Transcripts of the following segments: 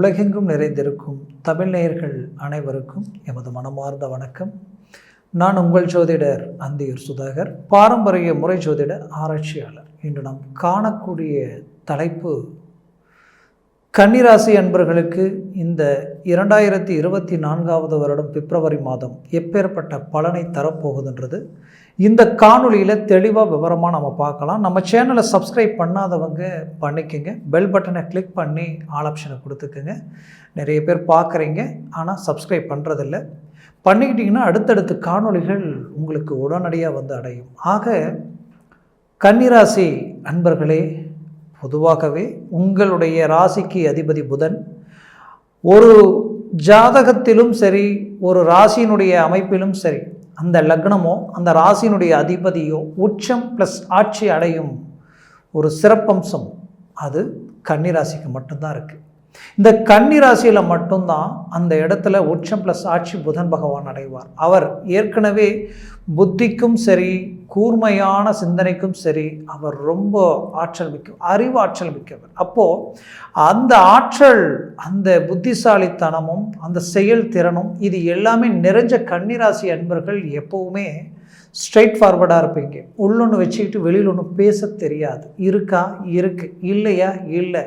உலகெங்கும் நிறைந்திருக்கும் தமிழ் நேயர்கள் அனைவருக்கும் எமது மனமார்ந்த வணக்கம். நான் உங்கள் ஜோதிடர் அந்தியூர் சுதாகர், பாரம்பரிய முறை ஜோதிட ஆராய்ச்சியாளர். இன்று நாம் காணக்கூடிய தலைப்பு, கன்னிராசி அன்பர்களுக்கு இந்த 2024 வருடம் பிப்ரவரி மாதம் எப்பேற்பட்ட பலனை தரப்போகுதுன்றது இந்த காணொலியில் தெளிவாக விவரமாக நம்ம பார்க்கலாம். நம்ம சேனலை சப்ஸ்கிரைப் பண்ணாதவங்க பண்ணிக்கோங்க, பெல் பட்டனை கிளிக் பண்ணி ஆல் ஆப்ஷனை கொடுத்துக்குங்க. நிறைய பேர் பார்க்குறீங்க, ஆனால் சப்ஸ்கிரைப் பண்ணுறதில்ல. பண்ணிக்கிட்டிங்கன்னா அடுத்தடுத்த காணொலிகள் உங்களுக்கு உடனடியாக வந்து அடையும். ஆக கன்னிராசி அன்பர்களே, பொதுவாகவே உங்களுடைய ராசிக்கு அதிபதி புதன். ஒரு ஜாதகத்திலும் சரி, ஒரு ராசியினுடைய அமைப்பிலும் சரி, அந்த லக்னமோ அந்த ராசியினுடைய அதிபதியோ உச்சம் ப்ளஸ் ஆட்சி அடையும் ஒரு சிறப்பம்சம் அது கன்னிராசிக்கு மட்டும்தான் இருக்குது. இந்த கன்னிராசியில் மட்டும்தான் அந்த இடத்துல உச்சம் ப்ளஸ் ஆட்சி புதன் பகவான் அடைவார். அவர் ஏற்கனவே புத்திக்கும் சரி, கூர்மையான சிந்தனைக்கும் சரி, அவர் ரொம்ப ஆற்றல் மிக்க அறிவாற்றல் மிக்கவர். அப்போது அந்த ஆற்றல், அந்த புத்திசாலித்தனமும் அந்த செயல்திறனும் இது எல்லாமே நிறைஞ்ச கன்னிராசி அன்பர்கள் எப்போவுமே ஸ்ட்ரெயிட் ஃபார்வர்டாக இருப்பீங்க. உள்ளொன்று வச்சுக்கிட்டு வெளியில் ஒன்று பேச தெரியாது. இருக்கா இருக்குது, இல்லையா இல்லை.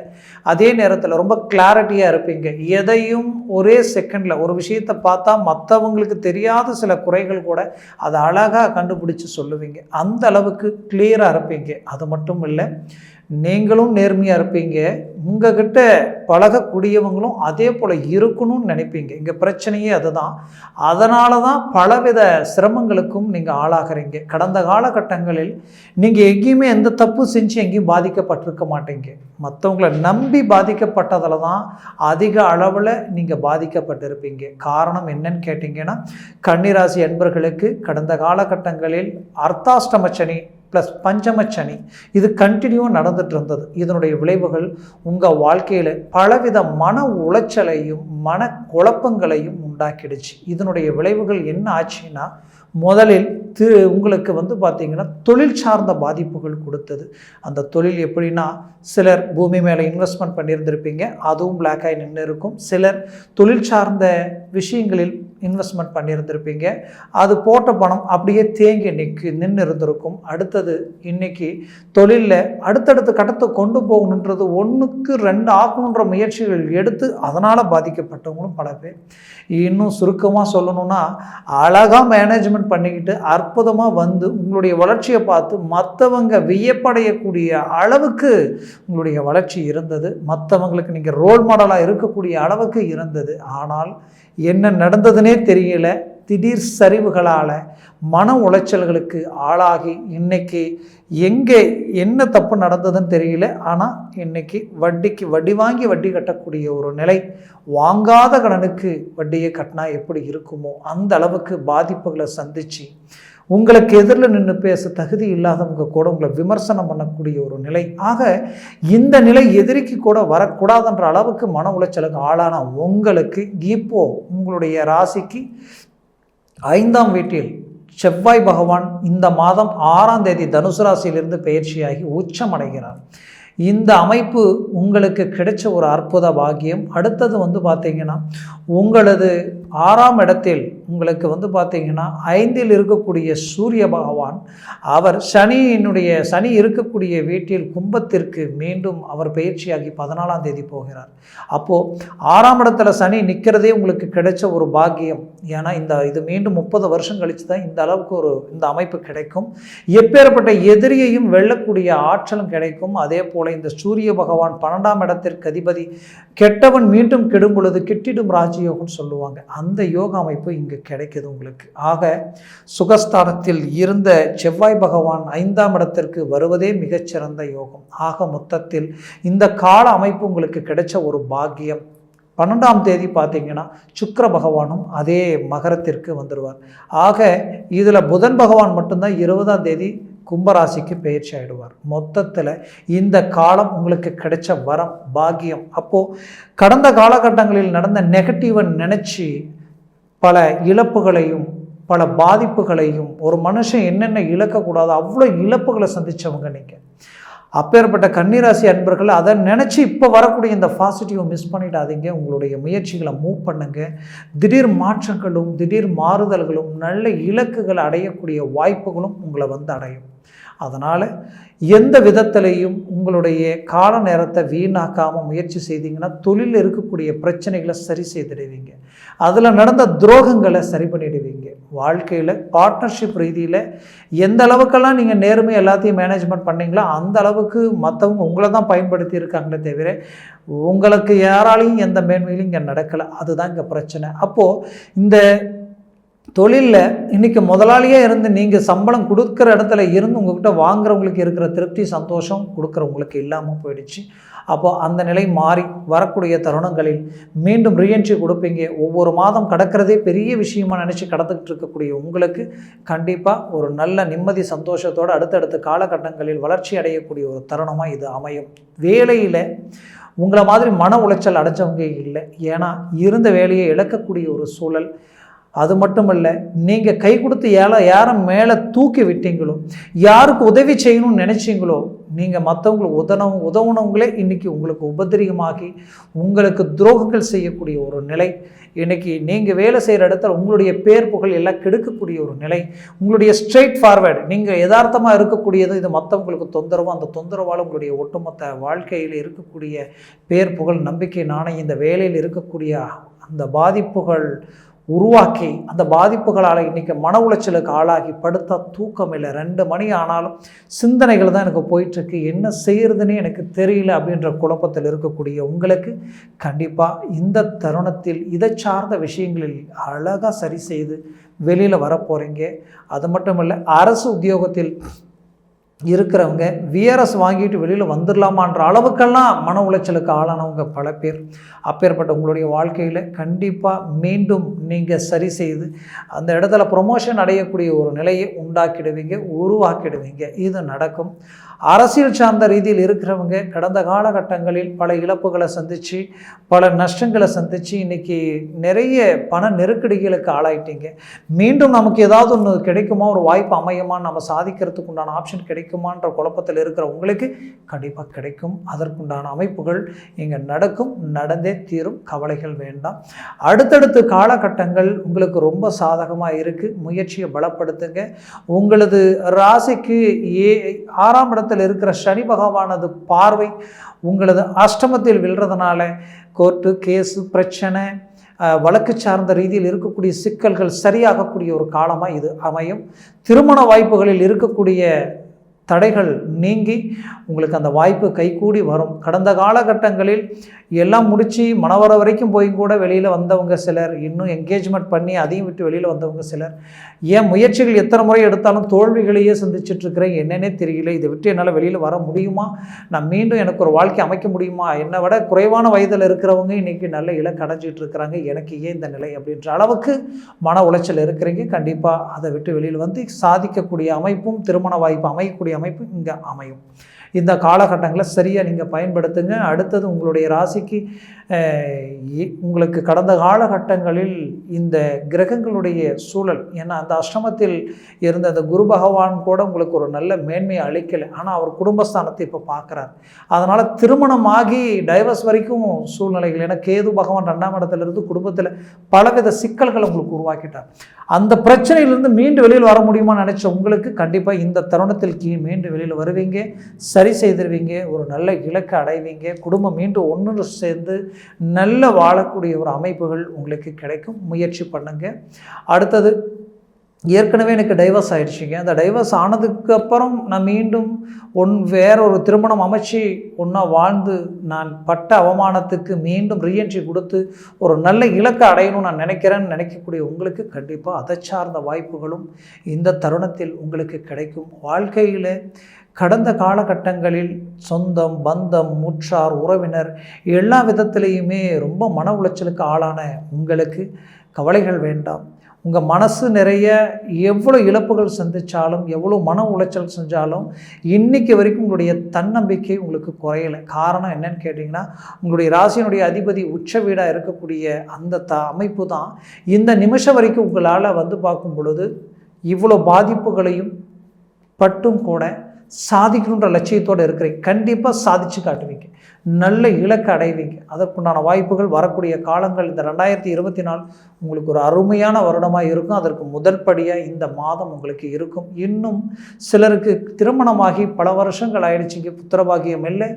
அதே நேரத்தில் ரொம்ப கிளாரிட்டியாக இருப்பீங்க. எதையும் ஒரே செகண்டில் ஒரு விஷயத்தை பார்த்தா மற்றவங்களுக்கு தெரியாத சில குறைகள் கூட அதை அழகாக கண்டுபிடிச்சி சொல்லுவீங்க. அந்த அளவுக்கு கிளியராக இருப்பீங்க. அது மட்டும் இல்லை, நீங்களும் நேர்மையாக இருப்பீங்க. உங்ககிட்ட பழகக்கூடியவங்களும் அதே போல் இருக்கணும்னு நினைப்பீங்க. இங்கே பிரச்சனையே அதுதான். அதனால தான் பலவித சிரமங்களுக்கும் நீங்கள் ஆளாகிறீங்க. கடந்த காலகட்டங்களில் நீங்கள் எங்கேயுமே எந்த தப்பு செஞ்சு எங்கேயும் பாதிக்கப்பட்டிருக்க மாட்டீங்க. மற்றவங்களை நம்பி பாதிக்கப்பட்டதில் தான் அதிக அளவில் நீங்கள் பாதிக்கப்பட்டிருப்பீங்க. காரணம் என்னன்னு கேட்டிங்கன்னா, கன்னிராசி அன்பர்களுக்கு கடந்த காலகட்டங்களில் அர்த்தாஷ்டமச்சனி ப்ளஸ் பஞ்சமச்சனி இது கண்டினியூவாக நடந்துட்டு இருந்தது. இதனுடைய விளைவுகள் உங்கள் வாழ்க்கையில் பலவித மன உளைச்சலையும் மன குழப்பங்களையும் உண்டாக்கிடுச்சு. இதனுடைய விளைவுகள் என்ன ஆச்சுன்னா, முதலில் உங்களுக்கு பார்த்திங்கன்னா தொழில் சார்ந்த பாதிப்புகள் கொடுத்தது. அந்த தொழில் எப்படின்னா, சிலர் பூமி மேலே இன்வெஸ்ட்மெண்ட் பண்ணியிருந்திருப்பீங்க, அதுவும் பிளாக் ஆகி நின்று இருக்கும். சிலர் தொழில் சார்ந்த விஷயங்களில் இன்வெஸ்ட்மெண்ட் பண்ணியிருந்திருப்பீங்க, அது போட்ட பணம் அப்படியே தேங்கி நின்று இருந்திருக்கும். அடுத்தது இன்றைக்கி தொழிலில் அடுத்தடுத்த கட்டத்தை கொண்டு போகணுன்றது 1க்கு 2 ஆக்கணுன்ற முயற்சிகள் எடுத்து அதனால் பாதிக்கப்பட்டவங்களும் பல பேர். இன்னும் சுருக்கமாக சொல்லணும்னா, அழகாக மேனேஜ்மெண்ட் பண்ணிக்கிட்டு அற்புதமாக வந்து உங்களுடைய வளர்ச்சியை பார்த்து மற்றவங்க வியப்படையக்கூடிய அளவுக்கு உங்களுடைய வளர்ச்சி இருந்தது. மற்றவங்களுக்கு நீங்கள் ரோல் மாடலாக இருக்கக்கூடிய அளவுக்கு இருந்தது. ஆனால் என்ன நடந்ததுன்னே தெரியல. திடீர் சரிவுகளால் மன உளைச்சல்களுக்கு ஆளாகி இன்னைக்கு எங்கே என்ன தப்பு நடந்ததுன்னு தெரியல. ஆனால் இன்னைக்கு வட்டிக்கு வட்டி வாங்கி வட்டி கட்டக்கூடிய ஒரு நிலை, வாங்காத கடனுக்கு வட்டியை கட்டினா எப்படி இருக்குமோ அந்த அளவுக்கு பாதிப்புகளை சந்திச்சு உங்களுக்கு எதிரில் நின்று பேச தகுதி இல்லாதவங்க கூட உங்களை விமர்சனம் பண்ணக்கூடிய ஒரு நிலை. ஆக இந்த நிலை எதிரிக்கு கூட வரக்கூடாதுன்ற அளவுக்கு மன உளைச்சலுக்கு ஆளான உங்களுக்கு இப்போ உங்களுடைய ராசிக்கு 5ஆம் வீட்டில் செவ்வாய் பகவான் இந்த மாதம் 6ஆம் தேதி தனுசு ராசியிலிருந்து பயிற்சியாகி உச்சம் அடைகிறார். இந்த அமைப்பு உங்களுக்கு கிடைச்ச ஒரு அற்புத பாக்கியம். அடுத்தது பார்த்திங்கன்னா, உங்களது 6ஆம் இடத்தில் உங்களுக்கு பார்த்திங்கன்னா 5இல் இருக்கக்கூடிய சூரிய பகவான், அவர் சனி இருக்கக்கூடிய வீட்டில் கும்பத்திற்கு மீண்டும் அவர் பயிற்சியாகி 14ஆம் தேதி போகிறார். அப்போது 6ஆம் இடத்துல சனி நிற்கிறதே உங்களுக்கு கிடைச்ச ஒரு பாக்கியம். ஏன்னா இது மீண்டும் 30 வருஷம் கழித்து தான் இந்த அளவுக்கு இந்த அமைப்பு கிடைக்கும். எப்பேற்பட்ட எதிரியையும் வெல்லக்கூடிய ஆற்றலும் கிடைக்கும். அதே போல் இந்த சூரிய பகவான் 12ஆம் இடத்திற்கு அதிபதி. கெட்டவன் மீண்டும் கெடும் பொழுது கிட்டிடும் ராஜயோகம்னு சொல்லுவாங்க. அந்த யோக அமைப்பு இங்கு கிடைக்குது உங்களுக்கு. ஆக சுகஸ்தானத்தில் இருந்த செவ்வாய் பகவான் 5ஆம் இடத்திற்கு வருவதே மிகச்சிறந்த யோகம். ஆக மொத்தத்தில் இந்த கால அமைப்பு உங்களுக்கு கிடைச்ச ஒரு பாக்கியம். 12ஆம் தேதி பார்த்திங்கன்னா சுக்கிர பகவானும் அதே மகரத்திற்கு வந்துடுவார். ஆக இதில் புதன் பகவான் மட்டும்தான் 20ஆம் தேதி கும்பராசிக்கு பயிற்சி ஆகிடுவார். மொத்தத்தில் இந்த காலம் உங்களுக்கு கிடைச்ச வரம், பாக்கியம். அப்போது கடந்த காலகட்டங்களில் நடந்த நெகட்டிவை நினச்சி பல இழப்புகளையும் பல பாதிப்புகளையும், ஒரு மனுஷன் என்னென்ன இழக்கக்கூடாதோ அவ்வளோ இழப்புகளை சந்தித்தவங்க நீங்கள். அப்பேற்பட்ட கன்னிராசி அன்பர்கள் அதை நினச்சி இப்போ வரக்கூடிய இந்த பாசிட்டிவை மிஸ் பண்ணிடாதீங்க. உங்களுடைய முயற்சிகளை மூவ் பண்ணுங்க. திடீர் மாற்றங்களும் திடீர் மாறுதல்களும் நல்ல இலக்குகளை அடையக்கூடிய வாய்ப்புகளும் உங்களை வந்து அடையும். அதனால் எந்த விதத்திலையும் உங்களுடைய கால நேரத்தை வீணாக்காமல் முயற்சி செய்தீங்கன்னா தொழிலில் இருக்கக்கூடிய பிரச்சனைகளை சரி செய்திடுவீங்க. அதில் நடந்த துரோகங்களை சரி பண்ணிடுவீங்க. வாழ்க்கையில் பார்ட்னர்ஷிப் ரீதியில் எந்த அளவுக்கெல்லாம் நீங்கள் நேர்மை எல்லாத்தையும் மேனேஜ்மெண்ட் பண்ணீங்களோ அந்த அளவுக்கு மற்றவங்க உங்களை தான் பயன்படுத்தி இருக்காங்களே தவிர உங்களுக்கு யாராலையும் எந்த மேன்மையிலும் இங்கே நடக்கலை. அதுதான் இங்கே பிரச்சனை. அப்போது இந்த தொழிலில் இன்றைக்கி முதலாளியாக இருந்து நீங்கள் சம்பளம் கொடுக்குற இடத்துல இருந்து உங்கள்கிட்ட வாங்குறவங்களுக்கு இருக்கிற திருப்தி சந்தோஷம் கொடுக்குறவங்களுக்கு இல்லாமல் போயிடுச்சு. அப்போது அந்த நிலை மாறி வரக்கூடிய தருணங்களில் மீண்டும் ரீஎன்ட்ரி கொடுப்பீங்க. ஒவ்வொரு மாதம் கடக்கிறதே பெரிய விஷயமா நினச்சி கடந்துக்கிட்டு இருக்கக்கூடிய உங்களுக்கு கண்டிப்பாக ஒரு நல்ல நிம்மதி சந்தோஷத்தோடு அடுத்தடுத்த காலகட்டங்களில் வளர்ச்சி அடையக்கூடிய ஒரு தருணமாக இது அமையும். வேலையில் உங்களை மாதிரி மன உளைச்சல் அடைஞ்சவங்க இல்லை. ஏன்னா இருந்த வேலையை இழக்கக்கூடிய ஒரு சூழல். அது மட்டுமல்ல, நீங்கள் கை கொடுத்து யாரை மேலே தூக்கி விட்டீங்களோ, யாருக்கு உதவி செய்யணும்னு நினச்சிங்களோ, நீங்கள் மற்றவங்களுக்கு உதவுனவங்களே இன்றைக்கி உங்களுக்கு உபதிரகமாகி உங்களுக்கு துரோகங்கள் செய்யக்கூடிய ஒரு நிலை. இன்றைக்கி நீங்கள் வேலை செய்கிற இடத்துல உங்களுடைய பேர் புகழ் எல்லாம் கெடுக்கக்கூடிய ஒரு நிலை. உங்களுடைய ஸ்ட்ரெயிட் ஃபார்வேர்டு நீங்கள் யதார்த்தமாக இருக்கக்கூடியது இது மற்றவங்களுக்கு தொந்தரவு. அந்த தொந்தரவால் உங்களுடைய ஒட்டுமொத்த வாழ்க்கையில் இருக்கக்கூடிய பேர் புகழ் நம்பிக்கை நாணயம் இந்த வேலையில் இருக்கக்கூடிய அந்த பாதிப்புகள் உருவாக்கி அந்த பாதிப்புகளால் இன்றைக்கி மன உளைச்சலுக்கு ஆளாகி படுத்தா தூக்கம் இல்லை. 2 மணி ஆனாலும் சிந்தனைகள் தான் எனக்கு போயிட்டுருக்கு, என்ன செய்கிறதுனே எனக்கு தெரியல அப்படின்ற குழப்பத்தில் இருக்கக்கூடிய உங்களுக்கு கண்டிப்பாக இந்த தருணத்தில் இதை சார்ந்த விஷயங்களில் அழகாக சரி செய்து வெளியில் வரப்போகிறீங்க. அது மட்டும் இல்லை, அரசு உத்தியோகத்தில் இருக்கிறவங்க விஆர்எஸ் வாங்கிட்டு வெளியில் வந்துடலாமான்ற அளவுக்கெல்லாம் மன உளைச்சலுக்கு ஆளானவங்க பல பேர். அப்பேற்பட்ட உங்களுடைய வாழ்க்கையில் கண்டிப்பாக மீண்டும் நீங்கள் சரி செய்து அந்த இடத்துல ப்ரொமோஷன் அடையக்கூடிய ஒரு நிலையை உருவாக்கிடுவீங்க. இது நடக்கும். அரசியல் சார்ந்த ரீதியில் இருக்கிறவங்க கடந்த காலகட்டங்களில் பல இழப்புகளை சந்தித்து பல நஷ்டங்களை சந்தித்து இன்றைக்கி நிறைய பண நெருக்கடிகளுக்கு ஆளாயிட்டீங்க. மீண்டும் நமக்கு ஏதாவது ஒன்று கிடைக்குமா, ஒரு வாய்ப்பு அமையுமா, நம்ம சாதிக்கிறதுக்கு உண்டான ஆப்ஷன் கிடைக்குமான்ற குழப்பத்தில் இருக்கிற உங்களுக்கு கண்டிப்பாக கிடைக்கும். அதற்குண்டான அமைப்புகள் இங்கே நடக்கும், நடந்தே தீரும். கவலைகள் வேண்டாம். அடுத்தடுத்த காலகட்டங்கள் உங்களுக்கு ரொம்ப சாதகமாக இருக்குது. முயற்சியை பலப்படுத்துங்க. உங்களது ராசிக்கு 6ஆம் இடத்தில் இருக்கிற சனி பகவானது பார்வை உங்களது அஷ்டமத்தில் விழுறதுனால கோர்ட்டு கேஸு பிரச்சனை வழக்கு சார்ந்த ரீதியில் இருக்கக்கூடிய சிக்கல்கள் சரியாகக்கூடிய ஒரு காலமாக இது அமையும். திருமண வாய்ப்புகளில் இருக்கக்கூடிய தடைகள் நீங்கி உங்களுக்கு அந்த வாய்ப்பு கைகூடி வரும். கடந்த காலகட்டங்களில் எல்லாம் முடித்து மணவர வரைக்கும் போய் கூட வெளியில் வந்தவங்க சிலர், இன்னும் என்கேஜ்மெண்ட் பண்ணி அதையும் விட்டு வெளியில் வந்தவங்க சிலர், ஏன் முயற்சிகள் எத்தனை முறை எடுத்தாலும் தோல்விகளையே சந்திச்சிட்ருக்கிறேன், என்னன்னே தெரியல, இதை விட்டு என்னால் வெளியில் வர முடியுமா, நான் மீண்டும் எனக்கு ஒரு வாழ்க்கை அமைக்க முடியுமா, என்னை விட குறைவான வயதில் இருக்கிறவங்க இன்றைக்கி நல்ல இலக்கு அடைஞ்சிட்டு இருக்கிறாங்க, எனக்கு ஏன் இந்த நிலை அப்படின்ற அளவுக்கு மன உளைச்சல் இருக்கிறீங்க. கண்டிப்பாக அதை விட்டு வெளியில் வந்து சாதிக்கக்கூடிய அமைப்பும் திருமண வாய்ப்பு அமையக்கூடிய அமைப்பு இங்கே அமையும். இந்த காலகட்டங்களை சரியாக நீங்கள் பயன்படுத்துங்க. அடுத்தது உங்களுடைய ராசிக்கு உங்களுக்கு கடந்த காலகட்டங்களில் இந்த கிரகங்களுடைய சூழல், ஏன்னா அந்த அஷ்டமத்தில் இருந்த அந்த குரு பகவான் கூட உங்களுக்கு ஒரு நல்ல மேன்மையை அளிக்கலை. ஆனால் அவர் குடும்பஸ்தானத்தை இப்போ பார்க்குறார். அதனால் திருமணமாகி டைவர்ஸ் வரைக்கும் சூழ்நிலைகள், ஏன்னா கேது பகவான் 2ஆம் இடத்துலேருந்து குடும்பத்தில் பலவித சிக்கல்களை உங்களுக்கு உருவாக்கிட்டார். அந்த பிரச்சனையிலிருந்து மீண்டு வெளியில் வர முடியுமான்னு நினச்ச உங்களுக்கு கண்டிப்பாக இந்த தருணத்தில் மீண்டு வெளியில் வருவீங்க, சரி செய்திருவீங்க, ஒரு நல்ல இலக்கை அடைவீங்க. குடும்பம் மீண்டும் ஒன்று சேர்ந்து நல்ல வாழக்கூடிய ஒரு அமைப்புகள் உங்களுக்கு கிடைக்கும். முயற்சி பண்ணுங்க. அடுத்தது, ஏற்கனவே எனக்கு டைவர்ஸ் ஆகிடுச்சிங்க. அந்த டைவர்ஸ் ஆனதுக்கப்புறம் நான் மீண்டும் வேற ஒரு திருமணம் அமைச்சு ஒன்றா வாழ்ந்து நான் பட்ட அவமானத்துக்கு மீண்டும் ரீஎன்ட்ரி கொடுத்து ஒரு நல்ல இலக்கை அடையணும்னு நான் நினைக்கக்கூடிய உங்களுக்கு கண்டிப்பாக அதை சார்ந்த வாய்ப்புகளும் இந்த தருணத்தில் உங்களுக்கு கிடைக்கும். வாழ்க்கையில் கடந்த காலகட்டங்களில் சொந்தம் பந்தம் முற்றார் உறவினர் எல்லா விதத்திலையுமே ரொம்ப மன உளைச்சலுக்கு ஆளான உங்களுக்கு கவலைகள் வேண்டாம். உங்கள் மனசு நிறைய எவ்வளோ இழப்புகள் சந்தித்தாலும் எவ்வளோ மன உளைச்சல் செஞ்சாலும் இன்றைக்கி வரைக்கும் உங்களுடைய தன்னம்பிக்கை உங்களுக்கு குறையலை. காரணம் என்னன்னு கேட்டிங்கன்னா, உங்களுடைய ராசியினுடைய அதிபதி உச்ச வீடாக இருக்கக்கூடிய அந்த அமைப்பு தான் இந்த நிமிஷம் வரைக்கும் உங்களால் வந்து பார்க்கும் பொழுது இவ்வளோ பாதிப்புகளையும் பட்டும் கூட சாதிக்கணுன்ற லட்சியத்தோடு இருக்கிறீங்க, கண்டிப்பாக சாதிச்சு காட்டுவீங்க, நல்ல இலக்கை அடைவீங்க. அதற்குண்டான வாய்ப்புகள் வரக்கூடிய காலங்கள் இந்த 2024 உங்களுக்கு ஒரு அருமையான வருடமாக இருக்கும். அதற்கு முதல் படியாக இந்த மாதம் உங்களுக்கு இருக்கும். இன்னும் சிலருக்கு திருமணமாகி பல வருஷங்கள் ஆயிடுச்சிங்க, புத்திரபாகியம் இல்லை,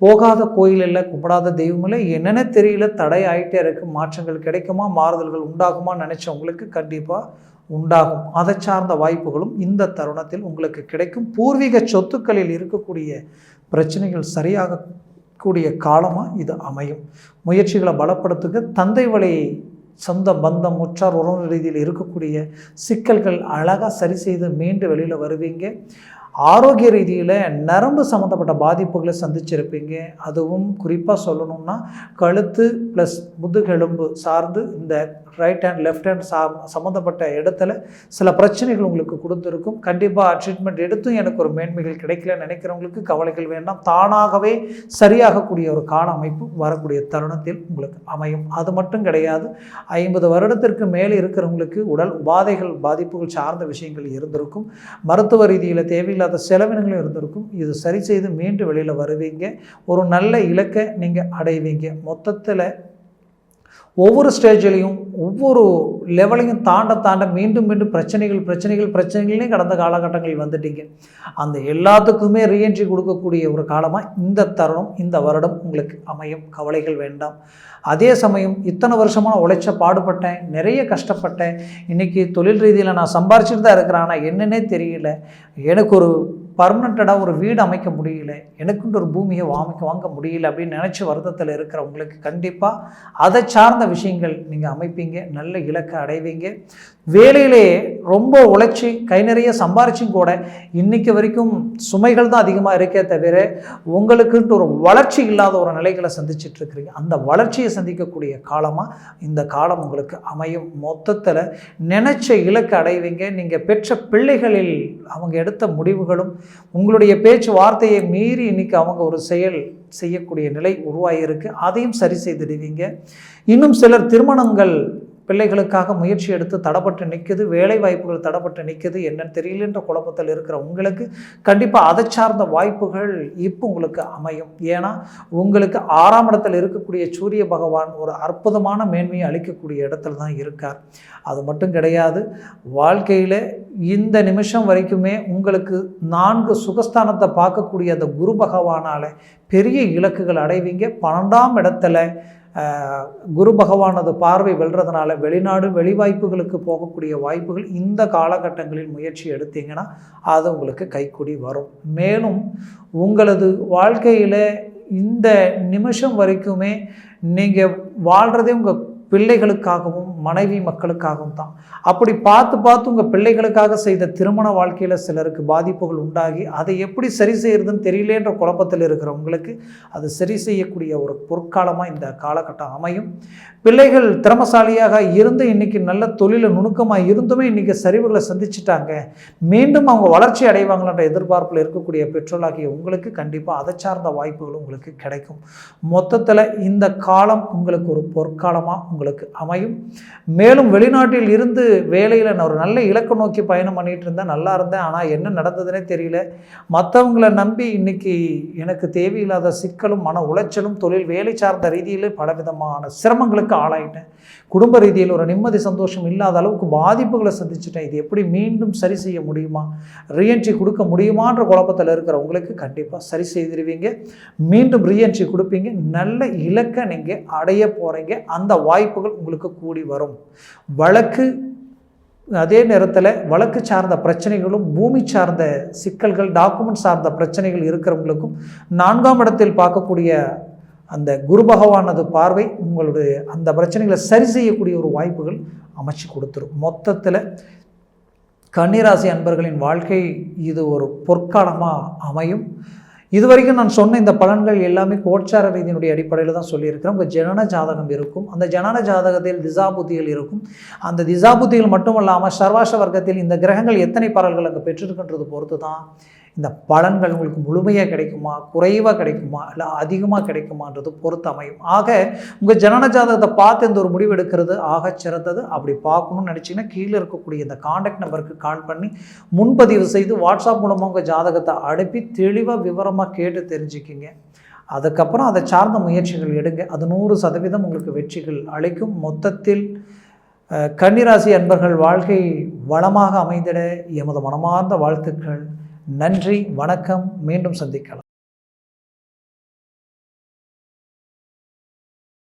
போகாத கோயில் இல்லை, கும்பிடாத தெய்வம் இல்லை, என்னென்ன தெரியல, தடை ஆகிட்டே இருக்குது. மாற்றங்கள் கிடைக்குமா, மாறுதல்கள் உண்டாகுமா நினச்சவங்களுக்கு கண்டிப்பாக உண்டாகும். அதை சார்ந்த வாய்ப்புகளும் இந்த தருணத்தில் உங்களுக்கு கிடைக்கும். பூர்வீக சொத்துக்களில் இருக்கக்கூடிய பிரச்சனைகள் சரியாக கூடிய காலமாக இது அமையும். முயற்சிகளை பலப்படுத்துக. தந்தை வழி சொந்த பந்தம் உற்றார் உறவு ரீதியில் இருக்கக்கூடிய சிக்கல்கள் அழகாக சரி செய்து மீண்டு வெளியில் வருவீங்க. ஆரோக்கிய ரீதியில் நரம்பு சம்மந்தப்பட்ட பாதிப்புகளை சந்திச்சிருப்பீங்க. அதுவும் குறிப்பாக சொல்லணும்னா கழுத்து ப்ளஸ் முதுகெலும்பு சார்ந்து இந்த ரைட் ஹேண்ட் லெஃப்ட் ஹேண்ட் சம்மந்தப்பட்ட இடத்துல சில பிரச்சனைகள் உங்களுக்கு கொடுத்துருக்கும். கண்டிப்பாக ட்ரீட்மெண்ட் எடுத்தும் எனக்கு ஒரு மேன்மைகள் கிடைக்கலன்னு நினைக்கிறவங்களுக்கு கவலைகள் வேண்டாம். தானாகவே சரியாகக்கூடிய ஒரு கால அமைப்பு வரக்கூடிய தருணத்தில் உங்களுக்கு அமையும். அது மட்டும் கிடையாது, 50 வருடத்திற்கு மேலே இருக்கிறவங்களுக்கு உடல் உபாதைகள் பாதிப்புகள் சார்ந்த விஷயங்கள் இருந்திருக்கும். மருத்துவ ரீதியில் தேவையில்லாத செலவினங்களும் இருந்திருக்கும். இது சரி செய்து மீண்டு வெளியில் வருவீங்க. ஒரு நல்ல இலக்கை நீங்கள் அடைவீங்க. மொத்தத்தில் ஒவ்வொரு ஸ்டேஜ்லையும் ஒவ்வொரு லெவலையும் தாண்ட மீண்டும் மீண்டும் பிரச்சனைகளே கடந்த காலகட்டங்களில் வந்துட்டீங்க. அந்த எல்லாத்துக்குமே ரீஎன்ட்ரி கொடுக்கக்கூடிய ஒரு காலமாக இந்த தருணம் இந்த வருடம் உங்களுக்கு அமையும். கவலைகள் வேண்டாம். அதே சமயம் இத்தனை வருஷமாக உழைச்ச பாடுபட்டேன், நிறைய கஷ்டப்பட்டேன், இன்றைக்கி தொழில் ரீதியில் நான் சம்பாரிச்சுட்டு தான் இருக்கிறேன், ஆனால் என்னன்னே தெரியல, எனக்கு ஒரு பர்மனெண்ட்டாக ஒரு வீடு அமைக்க முடியல, எனக்குன்ற ஒரு பூமியை வாங்க முடியல அப்படின்னு நினச்சி வருத்தத்தில் இருக்கிறவங்களுக்கு கண்டிப்பாக அதை சார்ந்த விஷயங்கள் நீங்கள் அமைப்பீங்க. நல்ல இலக்கை அடைவீங்க. வேலையிலே ரொம்ப உழைச்சி கை நிறைய சம்பாரிச்சும் கூட இன்றைக்கி வரைக்கும் சுமைகள் தான் அதிகமாக இருக்கே தவிர உங்களுக்குன்ட்டு ஒரு வளர்ச்சி இல்லாத ஒரு நிலைகளை சந்திச்சிட்ருக்கிறீங்க. அந்த வளர்ச்சியை சந்திக்கக்கூடிய காலமாக இந்த காலம் உங்களுக்கு அமையும். மொத்தத்தில் நினைச்ச இலக்கை அடைவீங்க. நீங்கள் பெற்ற பிள்ளைகளில் அவங்க எடுத்த முடிவுகளும் உங்களுடைய பேச்சு வார்த்தையை மீறி இன்றைக்கி அவங்க ஒரு செயல் செய்யக்கூடிய நிலை உருவாகியிருக்கு. அதையும் சரி செய்திடுவீங்க. இன்னும் சிலர் திருமணங்கள் பிள்ளைகளுக்காக முயற்சி எடுத்து தடைப்பட்டு நிற்குது, வேலை வாய்ப்புகள் தடைப்பட்டு நிற்குது, என்னன்னு தெரியலன்ற குழப்பத்தில் இருக்கிற உங்களுக்கு கண்டிப்பாக அதை சார்ந்த வாய்ப்புகள் இப்போ உங்களுக்கு அமையும். ஏன்னா உங்களுக்கு 6ஆம் இடத்தில் இருக்கக்கூடிய சூரிய பகவான் ஒரு அற்புதமான மேன்மையை அளிக்கக்கூடிய இடத்துல தான் இருக்கார். அது மட்டும் கிடையாது, வாழ்க்கையில் இந்த நிமிஷம் வரைக்குமே உங்களுக்கு 4 சுகஸ்தானத்தை பார்க்கக்கூடிய அந்த குரு பகவானால் பெரிய இலக்குகள் அடைவீங்க. 12ஆம் இடத்துல குரு பகவானது பார்வை வெல்றதுனால வெளிநாடு வெளிவாய்ப்புகளுக்கு போகக்கூடிய வாய்ப்புகள் இந்த காலகட்டங்களில் முயற்சி எடுத்தீங்கன்னா அது உங்களுக்கு கைக்கூடி வரும். மேலும் உங்களது வாழ்க்கையில் இந்த நிமிஷம் வரைக்குமே நீங்கள் வாழ்கிறதே உங்கள் பிள்ளைகளுக்காகவும் மனைவி மக்களுக்காகவும் தான். அப்படி பார்த்து உங்கள் பிள்ளைகளுக்காக செய்த திருமண வாழ்க்கையில் சிலருக்கு பாதிப்புகள் உண்டாகி அதை எப்படி சரி செய்கிறதுன்னு தெரியலேன்ற குழப்பத்தில் இருக்கிற உங்களுக்கு அது சரி செய்யக்கூடிய ஒரு பொற்காலமாக இந்த காலகட்டம் அமையும். பிள்ளைகள் திறமசாலியாக இருந்து இன்றைக்கி நல்ல தொழிலில் நுணுக்கமாக இருந்துமே இன்றைக்கி சரிவுகளை சந்திச்சிட்டாங்க, மீண்டும் அவங்க வளர்ச்சி அடைவாங்கன்ற எதிர்பார்ப்பில் இருக்கக்கூடிய பெற்றோராகிய உங்களுக்கு கண்டிப்பாக அதை சார்ந்த வாய்ப்புகள் உங்களுக்கு கிடைக்கும். மொத்தத்தில் இந்த காலம் உங்களுக்கு ஒரு பொற்காலமாக உங்களுக்கு அமையும். மேலும் வெளிநாட்டில் இருந்து வேலையில் நான் ஒரு நல்ல இலக்கை நோக்கி பயணம் பண்ணிகிட்டு இருந்தேன், நல்லா இருந்தேன், ஆனால் என்ன நடந்ததுன்னே தெரியல, மற்றவங்களை நம்பி இன்றைக்கி எனக்கு தேவையில்லாத சிக்கலும் மன உளைச்சலும் தொழில் வேலை சார்ந்த ரீதியில் பலவிதமான சிரமங்களுக்கு ஆளாயிட்டேன், குடும்ப ரீதியில் ஒரு நிம்மதி சந்தோஷம் இல்லாத அளவுக்கு பாதிப்புகளை சந்திச்சிட்டேன், இது எப்படி மீண்டும் சரி செய்ய முடியுமா, ரீஎன்ட்ரி கொடுக்க முடியுமான்ற குழப்பத்தில் இருக்கிற உங்களுக்கு கண்டிப்பாக சரி செய்திருவீங்க. மீண்டும் ரீஎன்ட்ரி கொடுப்பீங்க. நல்ல இலக்கை நீங்கள் அடைய போகிறீங்க. அந்த வாய்ப்புகள் உங்களுக்கு கூடி வரும். வழக்கு அதே நேரத்தில் வழக்கு சார்ந்த பிரச்சனைகளும் பூமி சார்ந்த சிக்கல்கள் டாக்குமெண்ட் சார்ந்த பிரச்சனைகள் இருக்கிறவங்களுக்கும் 4ஆம் இடத்தில் பார்க்கக்கூடிய அந்த குரு பகவானது பார்வை உங்களுடைய அந்த பிரச்சனைகளை சரி செய்யக்கூடிய ஒரு வாய்ப்புகள் அமைச்சு கொடுத்துரும். மொத்தத்தில் கன்னிராசி அன்பர்களின் வாழ்க்கை இது ஒரு பொற்காலமாக அமையும். இதுவரைக்கும் நான் சொன்ன இந்த பலன்கள் எல்லாமே கோச்சார ரீதியினுடைய அடிப்படையில் தான் சொல்லியிருக்கிறேன். உங்கள் ஜனன ஜாதகம் இருக்கும், அந்த ஜனன ஜாதகத்தில் திசாபுத்திகள் இருக்கும். அந்த திசாபுத்திகள் மட்டும் இல்லாமல் சர்வாஷ வர்க்கத்தில் இந்த கிரகங்கள் எத்தனை பலன்கள் அங்கே பெற்றிருக்கின்றது பொறுத்து தான் இந்த பலன்கள் உங்களுக்கு முழுமையாக கிடைக்குமா, குறைவாக கிடைக்குமா, இல்லை அதிகமாக கிடைக்குமான்றது பொறுத்து அமையும். ஆக உங்கள் ஜனன ஜாதகத்தை பார்த்து இந்த ஒரு முடிவு எடுக்கிறது ஆகச் சிறந்தது. அப்படி பார்க்கணும்னு நினச்சிங்கன்னா கீழே இருக்கக்கூடிய இந்த காண்டாக்ட் நம்பருக்கு கால் பண்ணி முன்பதிவு செய்து வாட்ஸ்அப் மூலமாக உங்கள் ஜாதகத்தை அனுப்பி தெளிவாக விவரமாக கேட்டு தெரிஞ்சுக்கிங்க. அதுக்கப்புறம் அதை சார்ந்த முயற்சிகள் எடுங்க. அது 100% உங்களுக்கு வெற்றிகள் அளிக்கும். மொத்தத்தில் கன்னிராசி அன்பர்கள் வாழ்க்கை வளமாக அமைந்திட எமது மனமார்ந்த வாழ்த்துக்கள். நன்றி, வணக்கம். மீண்டும் சந்திக்கலாம்.